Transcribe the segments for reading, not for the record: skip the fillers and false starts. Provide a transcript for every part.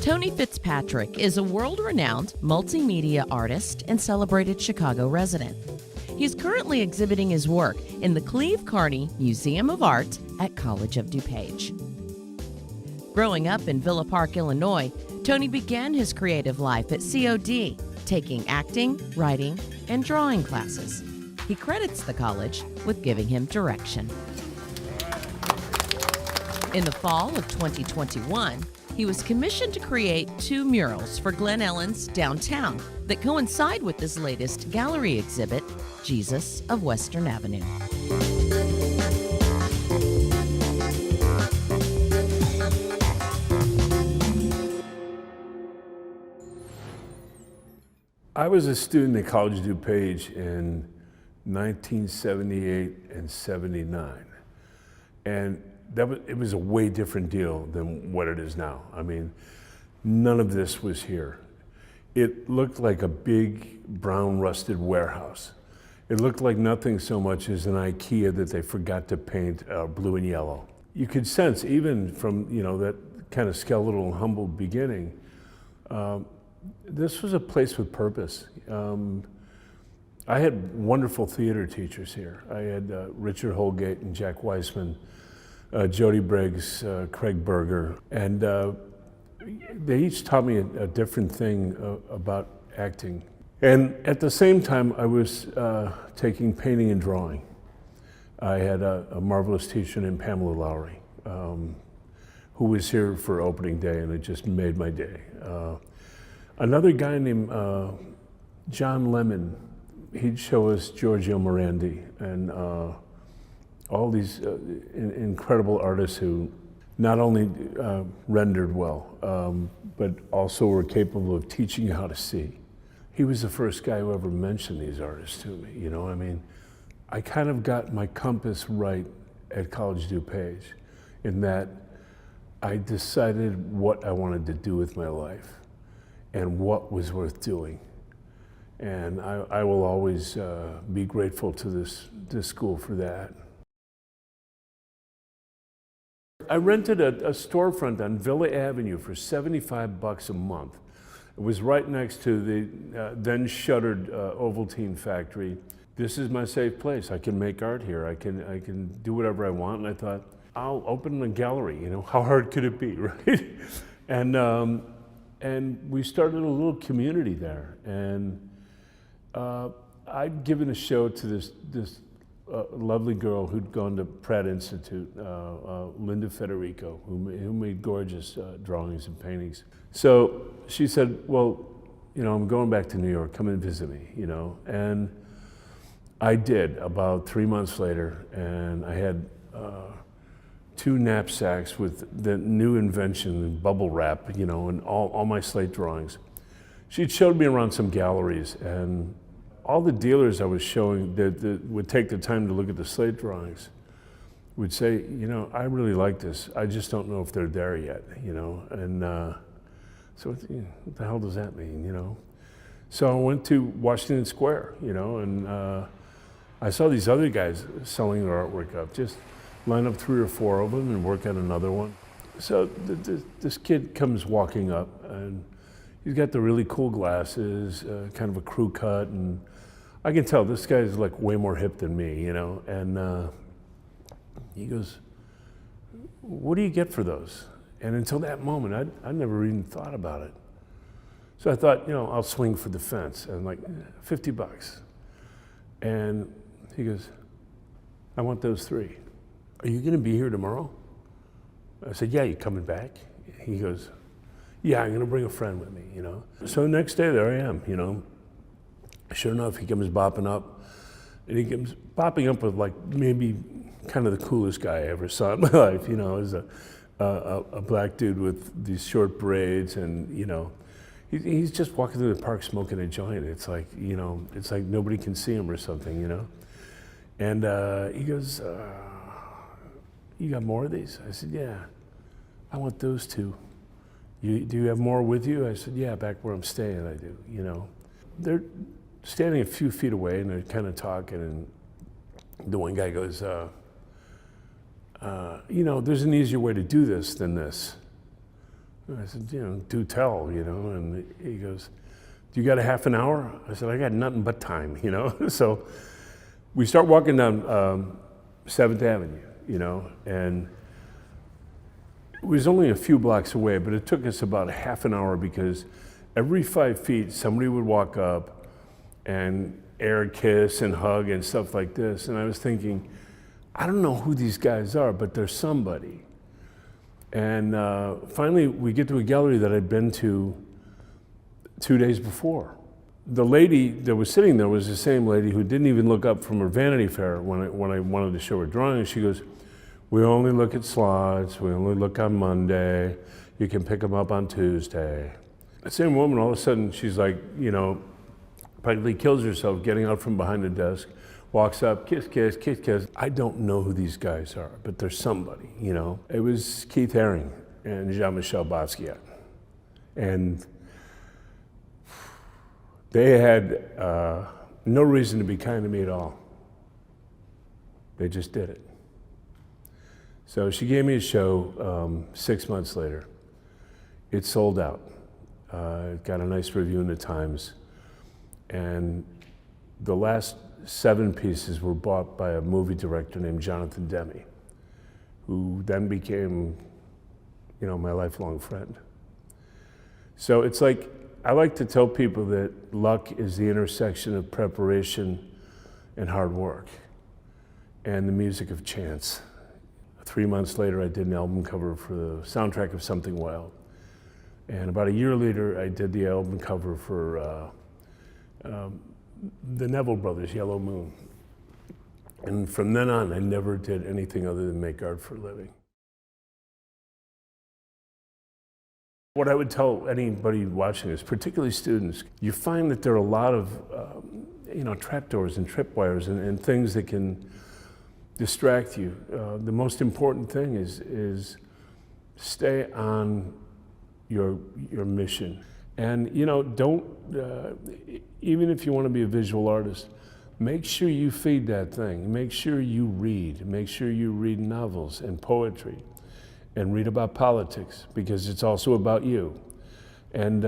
Tony Fitzpatrick is a world-renowned multimedia artist and celebrated Chicago resident. He's currently exhibiting his work in the Cleve Carney Museum of Art at College of DuPage. Growing up in Villa Park, Illinois, Tony began his creative life at COD, taking acting, writing, and drawing classes. He credits the college with giving him direction. In the fall of 2021, he was commissioned to create 2 murals for Glen Ellen's downtown that coincide with his latest gallery exhibit, Jesus of Western Avenue. I was a student at College of DuPage in 1978 and 79. And it was a way different deal than what it is now. I mean, none of this was here. It looked like a big brown rusted warehouse. It looked like nothing so much as an IKEA that they forgot to paint blue and yellow. You could sense, even from that kind of skeletal and humble beginning, this was a place with purpose. I had wonderful theater teachers here. I had Richard Holgate and Jack Weissman, Jody Briggs, Craig Berger, and they each taught me a different thing about acting. And at the same time, I was taking painting and drawing. I had a marvelous teacher named Pamela Lowry, who was here for opening day, and it just made my day. Another guy named John Lemon, he'd show us Giorgio Morandi and all these incredible artists who not only rendered well, but also were capable of teaching you how to see. He was the first guy who ever mentioned these artists to me, I mean, I kind of got my compass right at College DuPage in that I decided what I wanted to do with my life and what was worth doing. And I will always be grateful to this school for that. I rented a storefront on Villa Avenue for $75 a month. It was right next to the then shuttered Ovaltine factory. This is my safe place. I can make art here. I can do whatever I want. And I thought, I'll open a gallery. How hard could it be, right? And we started a little community there. And I'd given a show to this lovely girl who'd gone to Pratt Institute, Linda Federico, who made gorgeous drawings and paintings. So she said, well, I'm going back to New York, come and visit me, And I did about 3 months later, and I had 2 knapsacks with the new invention, bubble wrap, and all my slate drawings. She showed me around some galleries, and all the dealers I was showing that would take the time to look at the slate drawings would say, I really like this. I just don't know if they're there yet, And so what the hell does that mean, So I went to Washington Square, and I saw these other guys selling their artwork up. Just line up 3 or 4 of them and work on another one. So this kid comes walking up, and he's got the really cool glasses, kind of a crew cut, and I can tell this guy's like way more hip than me, And he goes, "What do you get for those?" And until that moment, I'd never even thought about it. So I thought, I'll swing for the fence, and like $50. And he goes, "I want those 3. Are you going to be here tomorrow?" I said, "Yeah, you coming back?" He goes, "Yeah, I'm going to bring a friend with me, So the next day, there I am, Sure enough, he comes bopping up, and he comes bopping up with like maybe kind of the coolest guy I ever saw in my life, as a black dude with these short braids, and he's just walking through the park smoking a joint. It's like, it's like nobody can see him or something, And he goes, "You got more of these?" I said, "Yeah, I want those 2. Do you have more with you?" I said, "Yeah, back where I'm staying, I do." They're standing a few feet away, and they're kind of talking, and the one guy goes, "There's an easier way to do this than this." I said, do tell, and he goes, do you got a half an hour? I said, I got nothing but time, So we start walking down 7th Avenue, and it was only a few blocks away, but it took us about a half an hour because every 5 feet, somebody would walk up and air kiss and hug and stuff like this. And I was thinking, I don't know who these guys are, but they're somebody. And finally, we get to a gallery that I'd been to 2 days before. The lady that was sitting there was the same lady who didn't even look up from her Vanity Fair when I wanted to show her drawing. She goes, we only look at slots, we only look on Monday, you can pick them up on Tuesday. The same woman, all of a sudden, she's like, practically kills herself getting out from behind the desk, walks up, kiss, kiss, kiss, kiss. I don't know who these guys are, but they're somebody, It was Keith Haring and Jean-Michel Basquiat. And they had no reason to be kind to me at all. They just did it. So she gave me a show 6 months later. It sold out. It got a nice review in the Times. And the last 7 pieces were bought by a movie director named Jonathan Demme, who then became, my lifelong friend. So it's like, I like to tell people that luck is the intersection of preparation and hard work and the music of chance. 3 months later, I did an album cover for the soundtrack of Something Wild. And about a year later, I did the album cover for the Neville Brothers, Yellow Moon. And from then on, I never did anything other than make art for a living. What I would tell anybody watching this, particularly students, you find that there are a lot of trapdoors and tripwires and things that can distract you. The most important thing is stay on your mission. And don't, even if you want to be a visual artist, make sure you feed that thing. Make sure you read. Make sure you read novels and poetry and read about politics, because it's also about you. And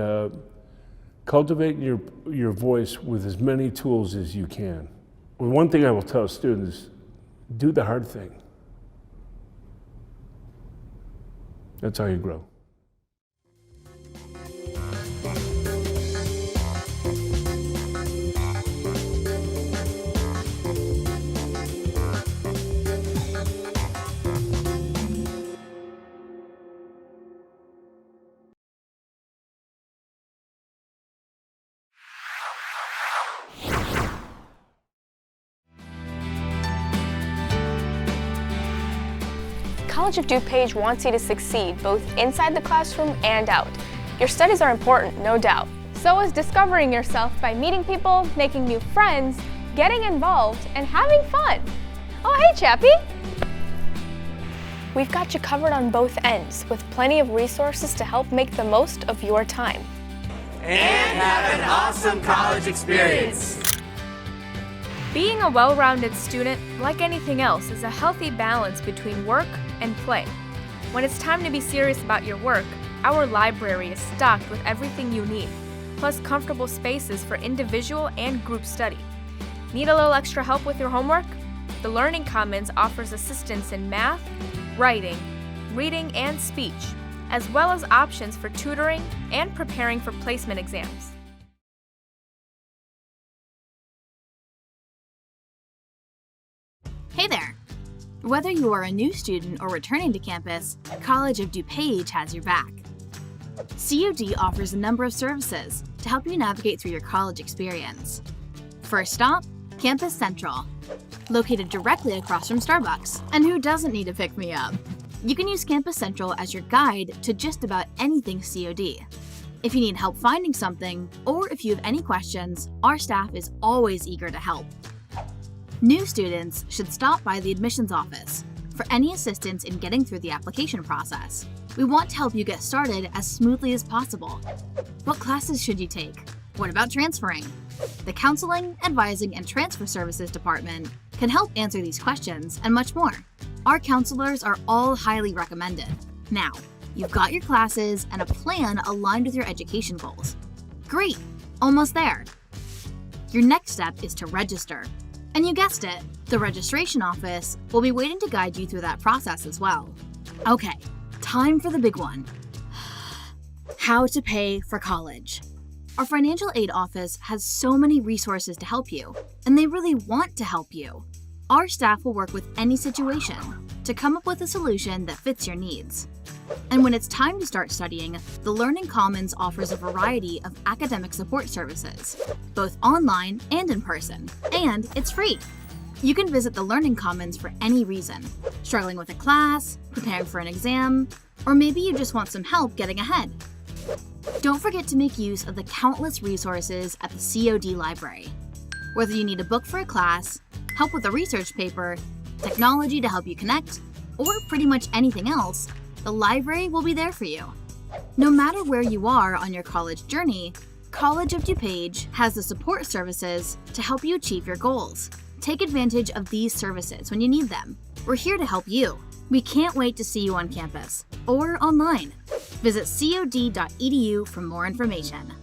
cultivate your voice with as many tools as you can. Well, one thing I will tell students, do the hard thing. That's how you grow. College of DuPage wants you to succeed both inside the classroom and out. Your studies are important, no doubt. So is discovering yourself by meeting people, making new friends, getting involved, and having fun. Oh, hey, Chappie! We've got you covered on both ends with plenty of resources to help make the most of your time. And have an awesome college experience. Being a well-rounded student, like anything else, is a healthy balance between work and play. When it's time to be serious about your work, our library is stocked with everything you need, plus comfortable spaces for individual and group study. Need a little extra help with your homework? The Learning Commons offers assistance in math, writing, reading, and speech, as well as options for tutoring and preparing for placement exams. Hey there! Whether you are a new student or returning to campus, College of DuPage has your back. COD offers a number of services to help you navigate through your college experience. First stop, Campus Central, located directly across from Starbucks. And who doesn't need to pick me up? You can use Campus Central as your guide to just about anything COD. If you need help finding something, or if you have any questions, our staff is always eager to help. New students should stop by the admissions office for any assistance in getting through the application process. We want to help you get started as smoothly as possible. What classes should you take? What about transferring? The Counseling, Advising, and Transfer Services Department can help answer these questions and much more. Our counselors are all highly recommended. Now, You've got your classes and a plan aligned with your education goals. Great, almost there. Your next step is to register. And you guessed it, the registration office will be waiting to guide you through that process as well. Okay, time for the big one. How to pay for college. Our financial aid office has so many resources to help you, and they really want to help you. Our staff will work with any situation to come up with a solution that fits your needs. And when it's time to start studying, the Learning Commons offers a variety of academic support services, both online and in person, and it's free. You can visit the Learning Commons for any reason, struggling with a class, preparing for an exam, or maybe you just want some help getting ahead. Don't forget to make use of the countless resources at the COD library. Whether you need a book for a class, help with a research paper, technology to help you connect, or pretty much anything else, the library will be there for you. No matter where you are on your college journey, College of DuPage has the support services to help you achieve your goals. Take advantage of these services when you need them. We're here to help you. We can't wait to see you on campus or online. Visit cod.edu for more information.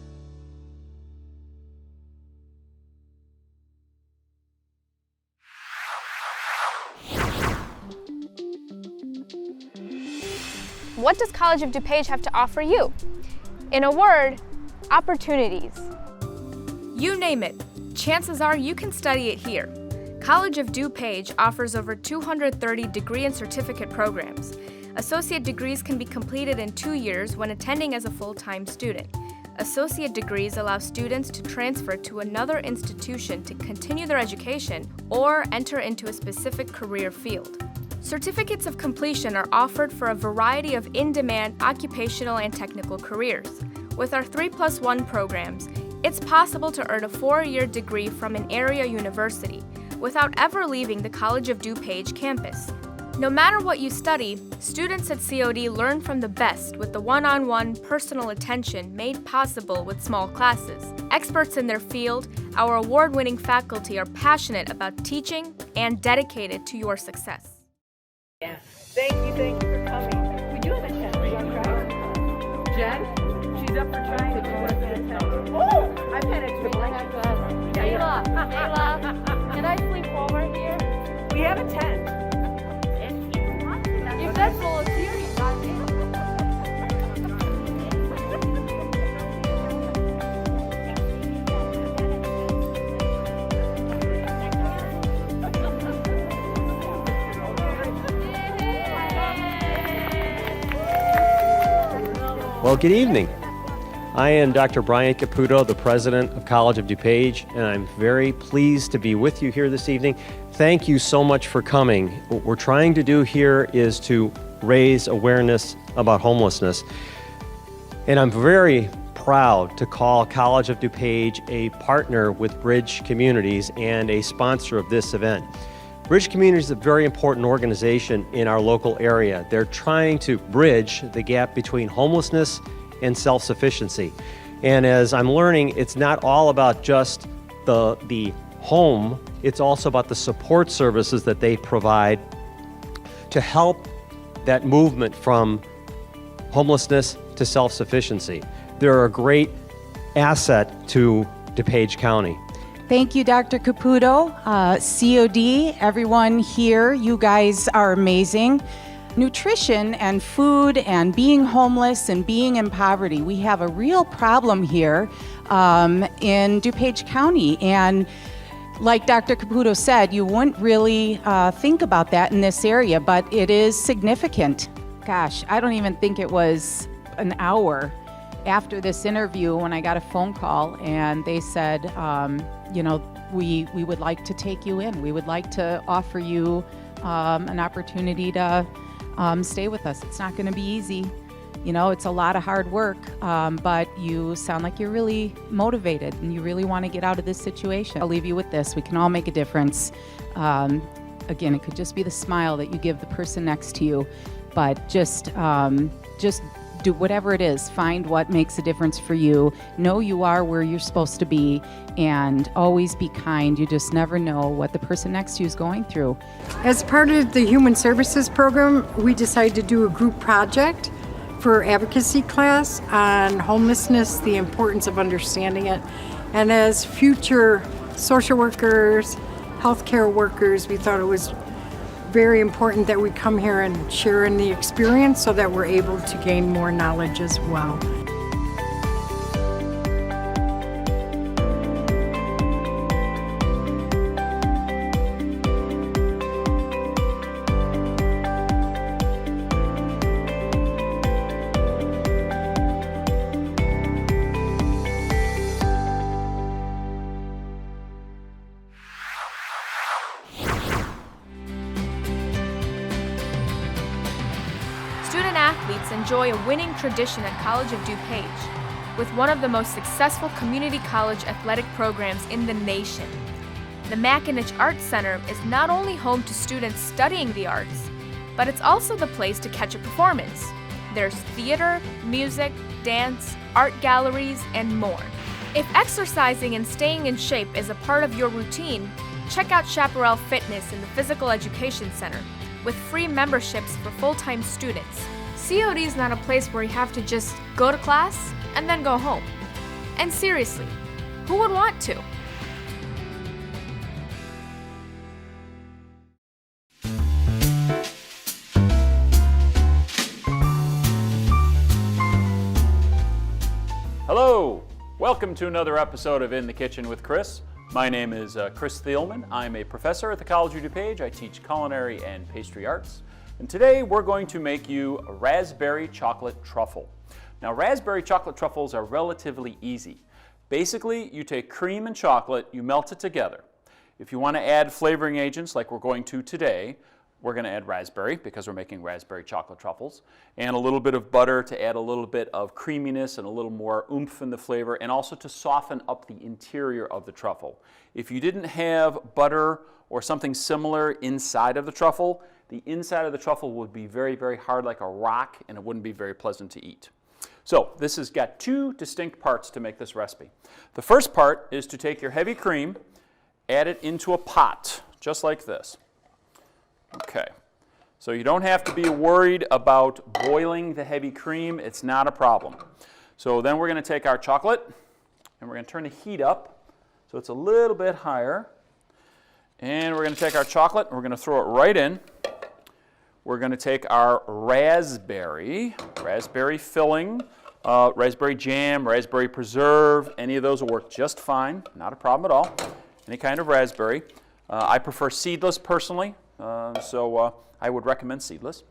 What does College of DuPage have to offer you? In a word, opportunities. You name it, chances are you can study it here. College of DuPage offers over 230 degree and certificate programs. Associate degrees can be completed in 2 years when attending as a full-time student. Associate degrees allow students to transfer to another institution to continue their education or enter into a specific career field. Certificates of completion are offered for a variety of in-demand occupational and technical careers. With our 3+1 programs, it's possible to earn a 4-year degree from an area university without ever leaving the College of DuPage campus. No matter what you study, students at COD learn from the best with the one-on-one personal attention made possible with small classes. Experts in their field, our award-winning faculty are passionate about teaching and dedicated to your success. Yeah. Thank you for coming. We do have a 10. Are you on track? Jen? She's up for trying to do it. Oh! I've had a triple. Ayla, can I sleep over here? We have a 10. If that's volunteer, you got me. Well, good evening. I am Dr. Brian Caputo, the president of College of DuPage, and I'm very pleased to be with you here this evening. Thank you so much for coming. What we're trying to do here is to raise awareness about homelessness. And I'm very proud to call College of DuPage a partner with Bridge Communities and a sponsor of this event. Bridge Communities is a very important organization in our local area. They're trying to bridge the gap between homelessness and self-sufficiency. And as I'm learning, it's not all about just the home, it's also about the support services that they provide to help that movement from homelessness to self-sufficiency. They're a great asset to DuPage County. Thank you, Dr. Caputo. COD, everyone here, you guys are amazing. Nutrition and food and being homeless and being in poverty, we have a real problem here in DuPage County. And like Dr. Caputo said, you wouldn't really think about that in this area, but it is significant. Gosh, I don't even think it was an hour after this interview when I got a phone call and they said, you know, we would like to take you in. We would like to offer you an opportunity to stay with us. It's not going to be easy. You know, it's a lot of hard work, but you sound like you're really motivated and you really want to get out of this situation. I'll leave you with this. We can all make a difference. Again, it could just be the smile that you give the person next to you, but just do whatever it is. Find what makes a difference for you. Know you are where you're supposed to be and always be kind. You just never know what the person next to you is going through. As part of the Human Services Program, we decided to do a group project for advocacy class on homelessness, the importance of understanding it. And as future social workers, healthcare workers, we thought it was very important that we come here and share in the experience so that we're able to gain more knowledge as well. Student athletes enjoy a winning tradition at College of DuPage, with one of the most successful community college athletic programs in the nation. The Mackinac Arts Center is not only home to students studying the arts, but it's also the place to catch a performance. There's theater, music, dance, art galleries, and more. If exercising and staying in shape is a part of your routine, check out Chaparral Fitness in the Physical Education Center, with free memberships for full-time students. COD is not a place where you have to just go to class and then go home. And seriously, who would want to? Hello! Welcome to another episode of In the Kitchen with Chris. My name is Chris Thielman. I'm a professor at the College of DuPage. I teach culinary and pastry arts. And today we're going to make you a raspberry chocolate truffle. Now, raspberry chocolate truffles are relatively easy. Basically, you take cream and chocolate, you melt it together. If you want to add flavoring agents like we're going to today, we're going to add raspberry because we're making raspberry chocolate truffles, and a little bit of butter to add a little bit of creaminess and a little more oomph in the flavor, and also to soften up the interior of the truffle. If you didn't have butter or something similar inside of the truffle, the inside of the truffle would be very, very hard like a rock, and it wouldn't be very pleasant to eat. So this has got two distinct parts to make this recipe. The first part is to take your heavy cream, add it into a pot, just like this. Okay, so you don't have to be worried about boiling the heavy cream. It's not a problem. So then we're going to take our chocolate and we're going to turn the heat up so it's a little bit higher. And we're going to take our chocolate and we're going to throw it right in. We're going to take our raspberry filling, raspberry jam, raspberry preserve. Any of those will work just fine. Not a problem at all. Any kind of raspberry. I prefer seedless personally. So I would recommend seedless.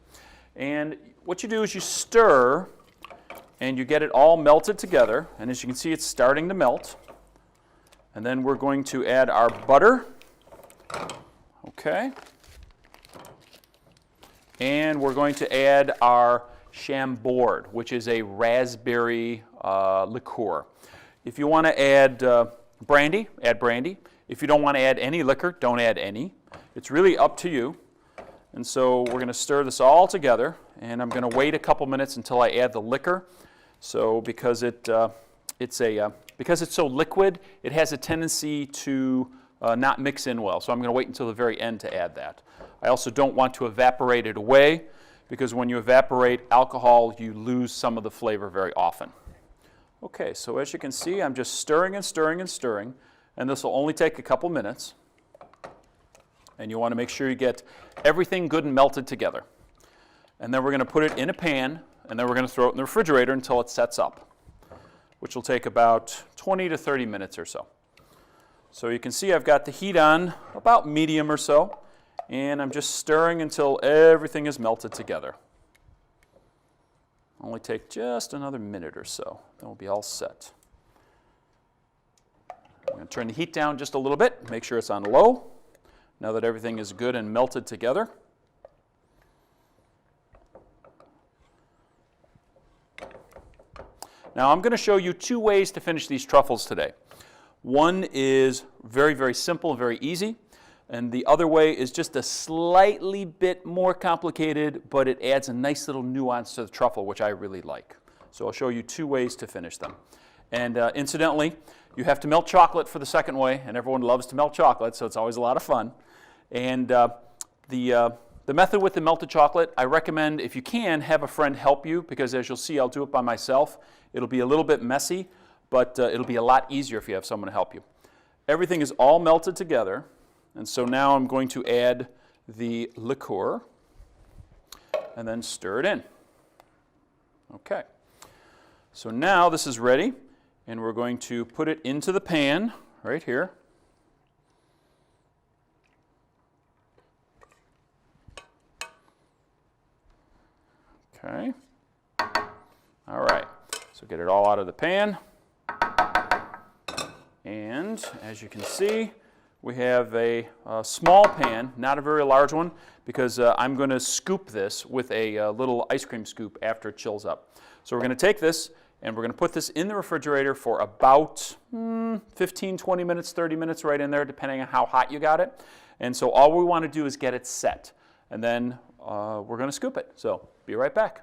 And what you do is you stir and you get it all melted together. And as you can see, it's starting to melt. And then we're going to add our butter. Okay. And we're going to add our Chambord, which is a raspberry liqueur. If you want to add brandy, add brandy. If you don't want to add any liquor, don't add any. It's really up to you. And so we're going to stir this all together, and I'm going to wait a couple minutes until I add the liquor. So because it's so liquid, it has a tendency to not mix in well. So I'm going to wait until the very end to add that. I also don't want to evaporate it away, because when you evaporate alcohol, you lose some of the flavor very often. Okay, so as you can see, I'm just stirring and stirring and stirring, and this will only take a couple minutes. And you want to make sure you get everything good and melted together. And then we're going to put it in a pan, and then we're going to throw it in the refrigerator until it sets up, which will take about 20 to 30 minutes or so. So you can see I've got the heat on about medium or so, and I'm just stirring until everything is melted together. Only take just another minute or so, then we'll be all set. I'm going to turn the heat down just a little bit, make sure it's on low. Now that everything is good and melted together. Now I'm going to show you two ways to finish these truffles today. One is very, very simple, very easy. And the other way is just a slightly bit more complicated, but it adds a nice little nuance to the truffle, which I really like. So I'll show you two ways to finish them. And incidentally, you have to melt chocolate for the second way, and everyone loves to melt chocolate, so it's always a lot of fun. And the The method with the melted chocolate, I recommend, if you can, have a friend help you, because as you'll see, I'll do it by myself. It'll be a little bit messy, but it'll be a lot easier if you have someone to help you. Everything is all melted together, and so now I'm going to add the liqueur and then stir it in. Okay. So now this is ready, and we're going to put it into the pan right here. Okay. All right. So get it all out of the pan. And as you can see, we have a small pan, not a very large one, because I'm going to scoop this with a little ice cream scoop after it chills up. So we're going to take this and we're going to put this in the refrigerator for about 15, 20 minutes, 30 minutes right in there, depending on how hot you got it. And so all we want to do is get it set. And then we're going to scoop it. So be right back.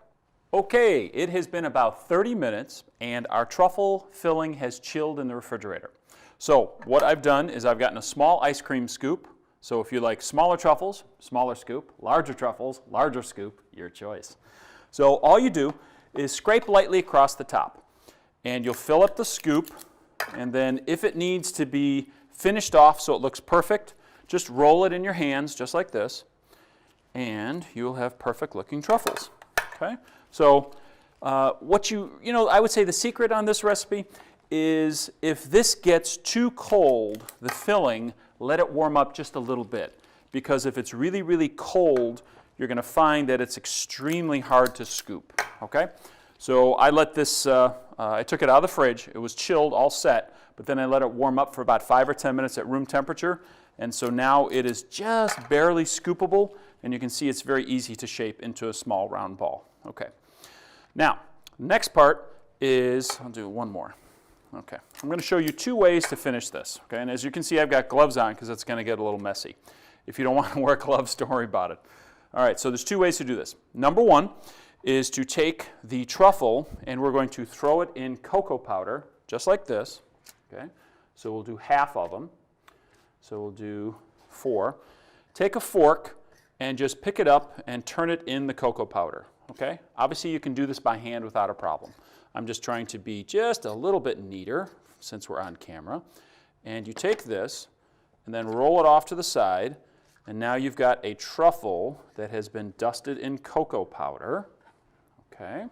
Okay, it has been about 30 minutes and our truffle filling has chilled in the refrigerator. So what I've done is I've gotten a small ice cream scoop. So if you like smaller truffles, smaller scoop, larger truffles, larger scoop, your choice. So all you do is scrape lightly across the top and you'll fill up the scoop, and then if it needs to be finished off so it looks perfect, just roll it in your hands just like this and you'll have perfect looking truffles. Okay? So I would say the secret on this recipe is if this gets too cold, the filling, let it warm up just a little bit. Because if it's really, really cold, you're going to find that it's extremely hard to scoop. Okay? So I let this, I took it out of the fridge. It was chilled, all set, but then I let it warm up for about 5 or 10 minutes at room temperature. And so now it is just barely scoopable, and you can see it's very easy to shape into a small round ball. Okay. Now, next part is, I'll do one more. Okay, I'm going to show you 2 ways to finish this. Okay, and as you can see, I've got gloves on because it's going to get a little messy. If you don't want to wear gloves, don't worry about it. All right, so there's 2 ways to do this. Number 1 is to take the truffle and we're going to throw it in cocoa powder, just like this. Okay, so we'll do half of them. So we'll do 4. Take a fork and just pick it up and turn it in the cocoa powder. Okay, obviously you can do this by hand without a problem. I'm just trying to be just a little bit neater since we're on camera. And you take this and then roll it off to the side, and now you've got a truffle that has been dusted in cocoa powder. Okay.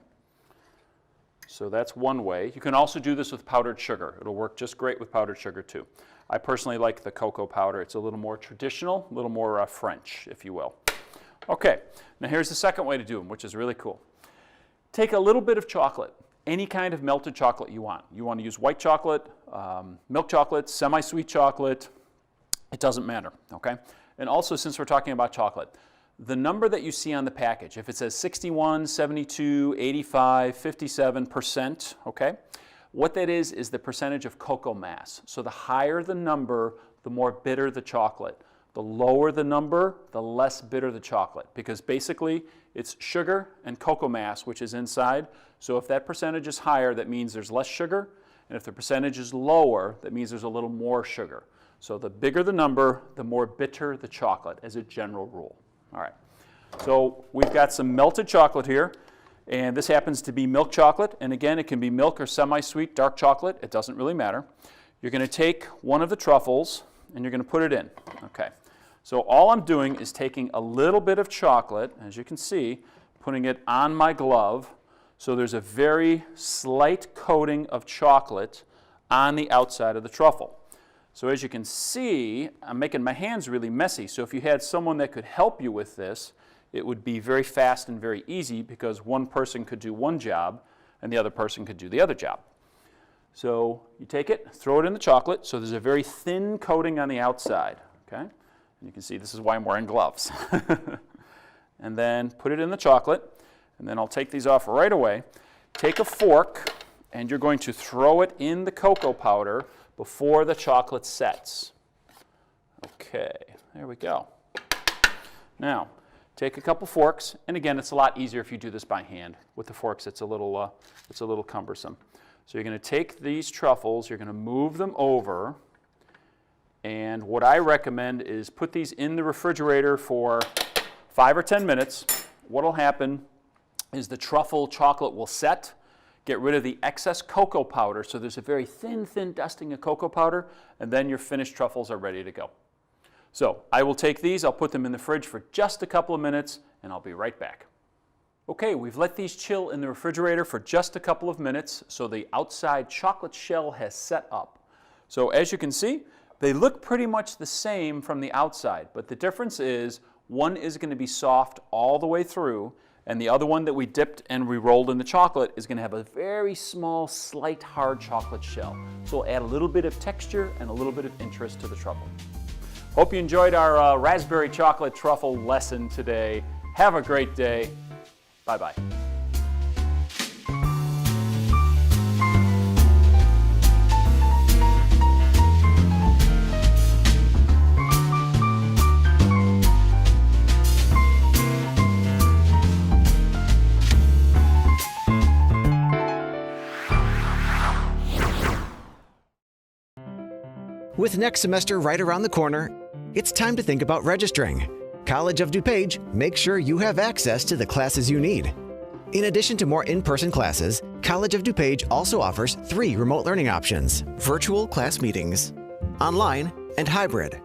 So that's one way. You can also do this with powdered sugar. It'll work just great with powdered sugar too. I personally like the cocoa powder. It's a little more traditional, a little more French, if you will. Okay, now here's the second way to do them, which is really cool. Take a little bit of chocolate, any kind of melted chocolate you want. You want to use white chocolate, milk chocolate, semi-sweet chocolate, it doesn't matter, okay? And also, since we're talking about chocolate, the number that you see on the package, if it says 61, 72, 85, 57%, okay? What that is the percentage of cocoa mass. So the higher the number, the more bitter the chocolate. The lower the number, the less bitter the chocolate, because basically it's sugar and cocoa mass which is inside. So if that percentage is higher, that means there's less sugar, and if the percentage is lower, that means there's a little more sugar. So the bigger the number, the more bitter the chocolate, as a general rule. All right, so we've got some melted chocolate here, and this happens to be milk chocolate, and again, it can be milk or semi-sweet dark chocolate. It doesn't really matter. You're going to take one of the truffles and you're going to put it in. Okay. So all I'm doing is taking a little bit of chocolate, as you can see, putting it on my glove. So there's a very slight coating of chocolate on the outside of the truffle. So as you can see, I'm making my hands really messy. So if you had someone that could help you with this, it would be very fast and very easy, because one person could do one job and the other person could do the other job. So you take it, throw it in the chocolate. So there's a very thin coating on the outside. Okay? You can see this is why I'm wearing gloves. And then put it in the chocolate, and then I'll take these off right away. Take a fork, and you're going to throw it in the cocoa powder before the chocolate sets. Okay, there we go. Now, take a couple forks, and again, it's a lot easier if you do this by hand. With the forks, it's a little cumbersome. So you're going to take these truffles, you're going to move them over. And what I recommend is put these in the refrigerator for 5 or 10 minutes, what will happen is the truffle chocolate will set, get rid of the excess cocoa powder, so there's a very thin dusting of cocoa powder, and then your finished truffles are ready to go. So I will take these, I'll put them in the fridge for just a couple of minutes, and I'll be right back. Okay, we've let these chill in the refrigerator for just a couple of minutes, so the outside chocolate shell has set up. So as you can see, they look pretty much the same from the outside, but the difference is one is going to be soft all the way through, and the other one that we dipped and we rolled in the chocolate is going to have a very small, slight hard chocolate shell. So we'll add a little bit of texture and a little bit of interest to the truffle. Hope you enjoyed our raspberry chocolate truffle lesson today. Have a great day. Bye-bye. With next semester right around the corner, it's time to think about registering. College of DuPage makes sure you have access to the classes you need. In addition to more in-person classes, College of DuPage also offers 3 remote learning options: virtual class meetings, online, and hybrid.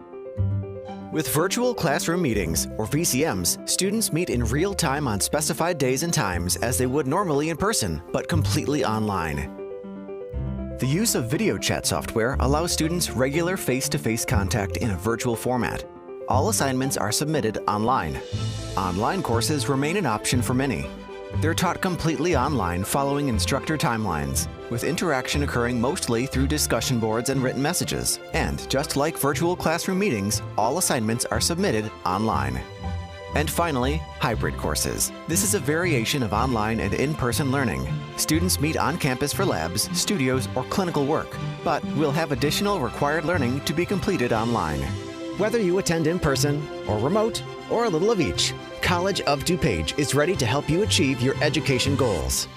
With virtual classroom meetings, or VCMs, students meet in real time on specified days and times as they would normally in person, but completely online. The use of video chat software allows students regular face-to-face contact in a virtual format. All assignments are submitted online. Online courses remain an option for many. They're taught completely online following instructor timelines, with interaction occurring mostly through discussion boards and written messages. And just like virtual classroom meetings, all assignments are submitted online. And finally, hybrid courses. This is a variation of online and in-person learning. Students meet on campus for labs, studios, or clinical work, but will have additional required learning to be completed online. Whether you attend in person, or remote, or a little of each, College of DuPage is ready to help you achieve your education goals.